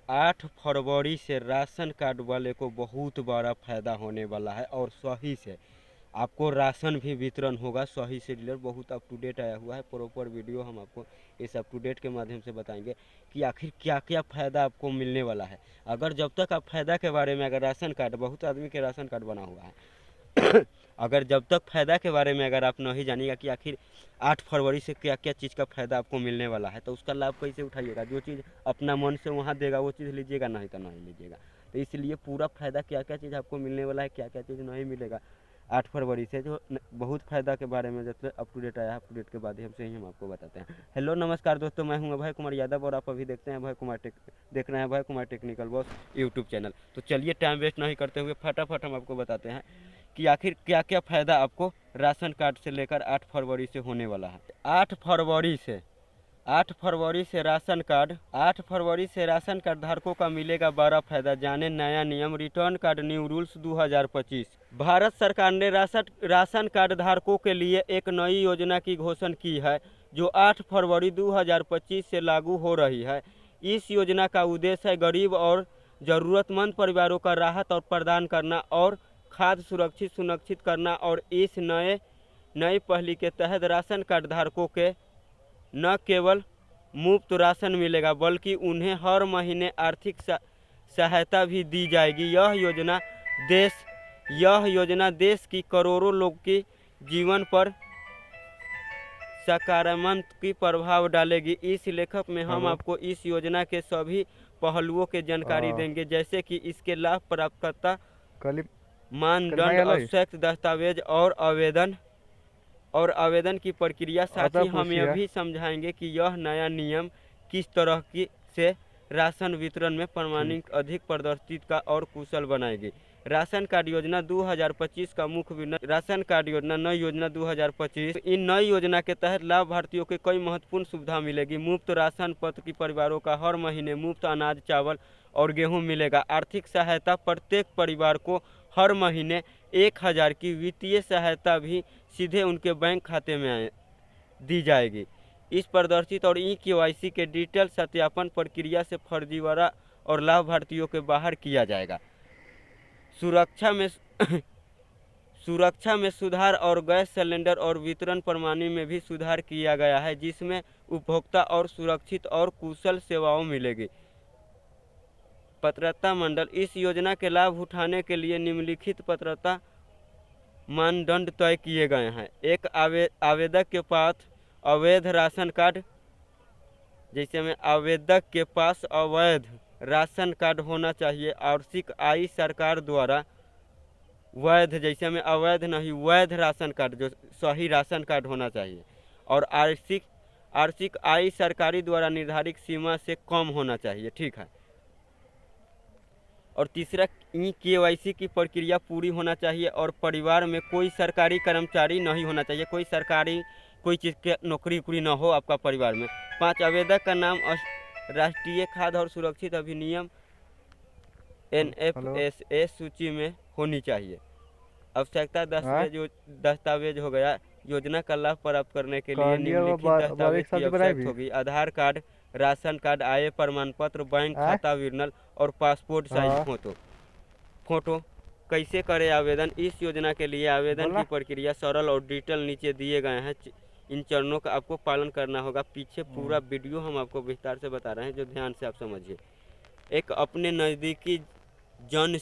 8 फरवरी से ration card वाले को बहुत बड़ा फायदा होने वाला है और सही से आपको राशन भी वितरण होगा। सही से डीलर बहुत अप टू डेट आया हुआ है, प्रॉपर वीडियो हम आपको इस अप टू डेट के माध्यम से बताएंगे कि आखिर क्या क्या फ़ायदा आपको मिलने वाला है। अगर जब तक आप फ़ायदा के बारे में, अगर राशन कार्ड, बहुत आदमी के राशन कार्ड बना हुआ है अगर जब तक फ़ायदा के बारे में अगर आप नहीं जानिएगा कि आखिर 8 फरवरी से क्या क्या चीज़ का फ़ायदा आपको मिलने वाला है, तो उसका लाभ कैसे उठाइएगा। जो चीज़ अपना मन से वहाँ देगा वो चीज़ लीजिएगा, नहीं तो नहीं लीजिएगा। तो इसलिए पूरा फ़ायदा क्या क्या चीज़ आपको मिलने वाला है, क्या क्या चीज़ नहीं मिलेगा 8 फरवरी से, जो बहुत फ़ायदा के बारे में जब अप टू डेट आया है, अप टू डेट के बाद हम से ही हम आपको बताते हैं। हेलो नमस्कार दोस्तों, मैं हूं अभय कुमार यादव और आप अभी देखते हैं अभय कुमार देख रहे हैं Abhay Kumar technical boss YouTube channel. तो चलिए टाइम वेस्ट नहीं करते हुए फटाफट हम आपको बताते हैं कि आखिर क्या क्या फ़ायदा आपको राशन कार्ड से लेकर 8 फरवरी से होने वाला है। 8 फरवरी से 8 फरवरी से राशन कार्ड धारकों का मिलेगा बड़ा फायदा। जाने नया नियम, return card new rules 2025। Bharat सरकार ने राशन कार्ड धारकों के लिए एक नई योजना की घोषणा की है जो 8 फरवरी 2025 से लागू हो रही है। इस योजना का उद्देश्य है गरीब और ज़रूरतमंद परिवारों का राहत और प्रदान करना और खाद्य सुनिश्चित करना। और इस नई पहल के तहत राशन कार्ड धारकों के न केवल मुफ्त राशन मिलेगा बल्कि उन्हें हर महीने आर्थिक सहायता भी दी जाएगी। यह योजना देश की करोड़ों लोग के जीवन पर सकारात्मक प्रभाव डालेगी। इस लेखक में हम आपको इस योजना के सभी पहलुओं की जानकारी देंगे, जैसे कि इसके लाभ, प्राप्तकर्ता, मानदंड, आवश्यक दस्तावेज और आवेदन की प्रक्रिया। साथ ही हम यह भी समझाएंगे कि यह नया नियम किस तरह से राशन वितरण में प्रमाणिक अधिक पारदर्शिता और कुशल बनाएगी। राशन कार्ड योजना 2025 का मुख्य राशन कार्ड योजना नई योजना 2025। इन नई योजना के तहत लाभार्थियों को कई महत्वपूर्ण सुविधा मिलेगी। मुफ्त राशन पत्र की परिवारों का हर महीने मुफ्त अनाज, चावल और गेहूं मिलेगा। आर्थिक सहायता, प्रत्येक परिवार को हर महीने 1000 की वित्तीय सहायता भी सीधे उनके बैंक खाते में दी जाएगी। इस प्रदर्शित और KYC के डिजिटल सत्यापन प्रक्रिया से फर्जीवाड़ा और लाभार्थियों के बाहर किया जाएगा। सुरक्षा में सुधार और गैस सिलेंडर और वितरण प्रणाली में भी सुधार किया गया है, जिसमें उपभोक्ता और सुरक्षित और कुशल सेवाओं मिलेगी। पात्रता मंडल, इस योजना के लाभ उठाने के लिए निम्नलिखित पात्रता मानदंड तय किए गए हैं। एक आवेदक के पास अवैध राशन कार्ड, जैसे में आवेदक के पास अवैध राशन कार्ड होना चाहिए। वार्षिक आय सरकार द्वारा वैध, जैसे में अवैध नहीं, वैध राशन कार्ड, जो सही राशन कार्ड होना चाहिए। और वार्षिक आय सरकारी द्वारा निर्धारित सीमा से कम होना चाहिए, ठीक है। और तीसरा, KYC की प्रक्रिया पूरी होना चाहिए और परिवार में कोई सरकारी कर्मचारी नहीं होना चाहिए, कोई चीज़ के नौकरी न हो आपका परिवार में। 5, आवेदक का नाम राष्ट्रीय खाद्य और सुरक्षित अधिनियम NFSA सूची में होनी चाहिए। आवश्यकता दस्तावेज हो गया। योजना का लाभ प्राप्त करने के लिए निम्नलिखित दस्तावेज की आवश्यकता होगी। आधार कार्ड, राशन कार्ड, आय प्रमाण पत्र, बैंक खाता विवरण और पासपोर्ट साइज फोटो। कैसे करें आवेदन। इस योजना के लिए आवेदन की प्रक्रिया सरल और डिटेल नीचे दिए गए हैं। इन चरणों का आपको पालन करना होगा। पीछे पूरा वीडियो हम आपको विस्तार से बता रहे हैं, जो ध्यान से आप समझिए। एक, अपने नज़दीकी जन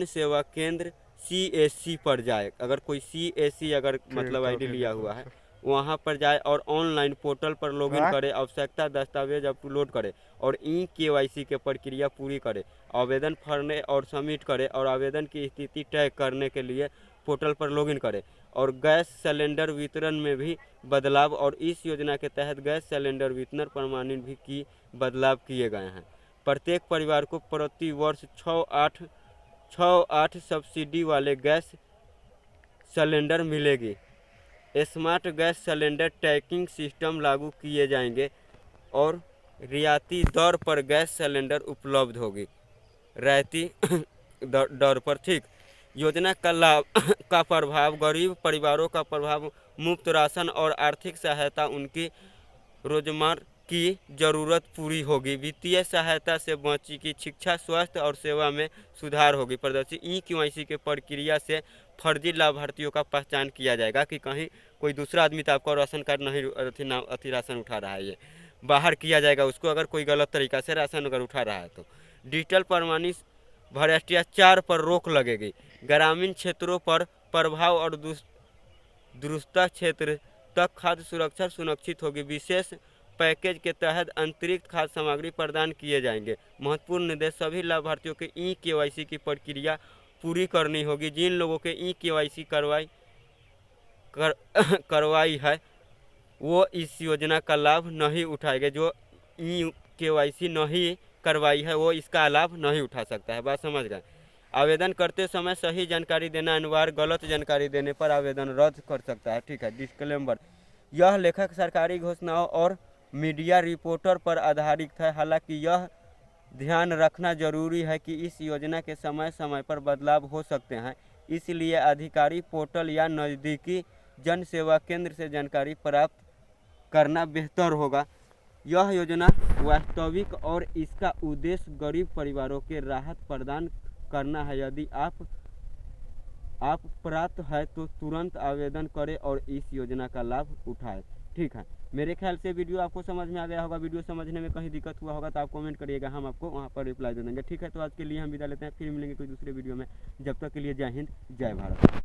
सेवा केंद्र, CSC पर जाए। अगर कोई CSC अगर मतलब ID लिया हुआ है, वहाँ पर जाए और ऑनलाइन पोर्टल पर लॉगिन करे, आवश्यकता दस्तावेज अपलोड करे और KYC के प्रक्रिया पूरी करे। आवेदन भरने और सबमिट करे और आवेदन की स्थिति तय करने के लिए पोर्टल पर लॉगिन करे। और गैस सिलेंडर वितरण में भी बदलाव, और इस योजना के तहत गैस सिलेंडर वितरण प्रणाली भी की बदलाव किए गए हैं। प्रत्येक परिवार को प्रति वर्ष 6-8 सब्सिडी वाले गैस सिलेंडर मिलेगी। Smart gas cylinder tracking system लागू किए जाएंगे और रियायती दर पर गैस सिलेंडर उपलब्ध होगी, रियायती दर पर, ठीक। योजना का लाभ का प्रभाव, गरीब परिवारों का प्रभाव, मुफ्त राशन और आर्थिक सहायता उनकी की जरूरत पूरी होगी। वित्तीय सहायता से बची की शिक्षा, स्वास्थ्य और सेवा में सुधार होगी। प्रदर्शित ई-केवाईसी के प्रक्रिया से फर्जी लाभार्थियों का पहचान किया जाएगा कि कहीं कोई दूसरा आदमी तो आपका राशन कार्ड नहीं अथी राशन उठा रहा है, ये बाहर किया जाएगा उसको, अगर कोई गलत तरीका से राशन अगर उठा रहा है तो। डिजिटल प्रमाणित भ्रष्टाचार पर रोक लगेगी। ग्रामीण क्षेत्रों पर प्रभाव और दूसरा क्षेत्र तक खाद्य सुरक्षा सुनिश्चित होगी। विशेष पैकेज के तहत अतिरिक्त खाद्य सामग्री प्रदान किए जाएंगे। महत्वपूर्ण निर्देश, सभी लाभार्थियों के ई-केवाईसी की प्रक्रिया पूरी करनी होगी। जिन लोगों के ई-केवाईसी करवाई है वो इस योजना का लाभ नहीं उठाएंगे। जो ई-केवाईसी नहीं करवाई है वो इसका लाभ नहीं उठा सकता है। बात समझ गए। आवेदन करते समय सही जानकारी देना अनिवार्य, गलत जानकारी देने पर आवेदन रद्द कर सकता है। ठीक है। डिस्क्लेमर, यह लेखक सरकारी घोषणाओं और मीडिया रिपोर्टर पर आधारित है। हालांकि यह ध्यान रखना जरूरी है कि इस योजना के समय समय पर बदलाव हो सकते हैं, इसलिए अधिकारी पोर्टल या नज़दीकी जन सेवा केंद्र से जानकारी प्राप्त करना बेहतर होगा। यह योजना वास्तविक और इसका उद्देश्य गरीब परिवारों के राहत प्रदान करना है। यदि आप प्राप्त है तो तुरंत आवेदन करें और इस योजना का लाभ उठाएं। ठीक है। मेरे ख्याल से वीडियो आपको समझ में आ गया होगा। वीडियो समझने में कहीं दिक्कत हुआ होगा तो आप कमेंट करिएगा, हम आपको वहाँ पर रिप्लाई दे देंगे। ठीक है। तो आज के लिए हम विदा लेते हैं, फिर मिलेंगे कोई दूसरे वीडियो में। जब तक के लिए जय हिंद, जय भारत।